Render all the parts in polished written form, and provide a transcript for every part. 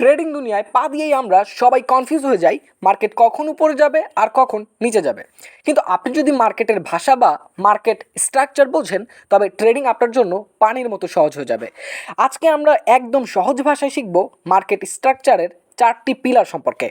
Trading দুনিয়ায় পা দিয়েই আমরা সবাই কনফিউজ হয়ে যাই মার্কেট কখন উপরে যাবে আর কখন নিচে যাবে। কিন্তু আপনি যদি মার্কেটের ভাষা বা মার্কেট স্ট্রাকচার বোঝেন তবে ট্রেডিং আপনার জন্য পানির মতো সহজ হয়ে যাবে। আজকে আমরা একদম সহজ ভাষায় শিখব মার্কেট স্ট্রাকচারের 4টি পিলার সম্পর্কে।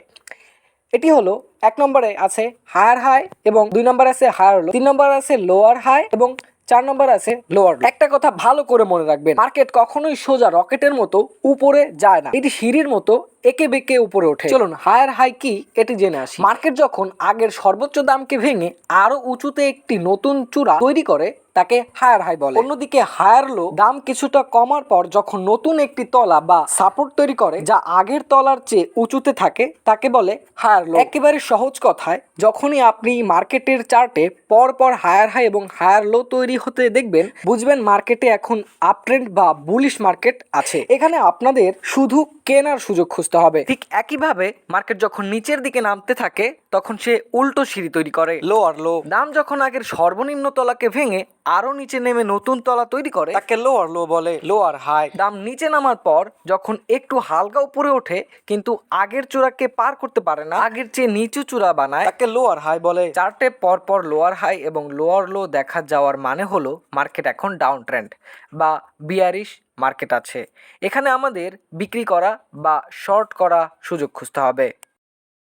এটি হলো, 1 নম্বরে আছে হায়ার হাই এবং 2 নম্বরে আছে হায়ার লো, 3 নম্বরে আছে লোয়ার হাই এবং 4 নম্বর আছে লোয়ার লো। একটা কথা ভালো করে মনে রাখবেন, মার্কেট কখনোই সোজা রকেটের মতো উপরে যায় না, এটি সিঁড়ির মতো একে বেঁকে উপরে ওঠে। চলুন হায়ার হাই কি এটি জেনে আসি। মার্কেট যখন আগের সর্বোচ্চ দামকে ভেঙে আরো উঁচুতে একটি নতুন চূড়া তৈরি করে তাকে হায়ার হাই বলে। অন্যদিকে হায়ার লো দাম কিছুটা কমার পর যখন নতুন একটি তলা বা সাপোর্ট তৈরি করে যা আগের তলার চেয়ে উঁচুতে থাকে তাকে বলে হায়ার লো। একেবারে সহজ কথায়, যখনই আপনি মার্কেটের চার্টে পর পর হায়ার হাই এবং হায়ার লো তৈরি হতে দেখবেন, বুঝবেন মার্কেটে এখন আপ ট্রেন্ড বা বুলিশ মার্কেট আছে। এখানে আপনাদের শুধু কেনার সুযোগ খুঁজতে হবে। ঠিক একইভাবে মার্কেট যখন নিচের দিকে নামতে থাকে তখন সে উল্টো সিঁড়ি তৈরি করে, লোয়ার লো। দাম যখন আগের সর্বনিম্ন তলাকে ভেঙে আরো নিচে নেমে নতুন তলা তৈরি করে তাকে লোয়ার লো বলে। লোয়ার হাই, দাম নিচে নামার পর যখন একটু হালকা উপরে ওঠে কিন্তু আগের চূড়াকে পার করতে পারে না, আগের চেয়ে নিচু চূড়া বানায়, তাকে লোয়ার হাই বলে। চার্টে পরপর লোয়ার হাই এবং লোয়ার লো দেখা যাওয়ার মানে হলো মার্কেট এখন ডাউন ট্রেন্ড বা বিয়ারিশ মার্কেট আছে। এখানে আমাদের বিক্রি করা বা শর্ট করা সুযোগ খুঁজতে হবে।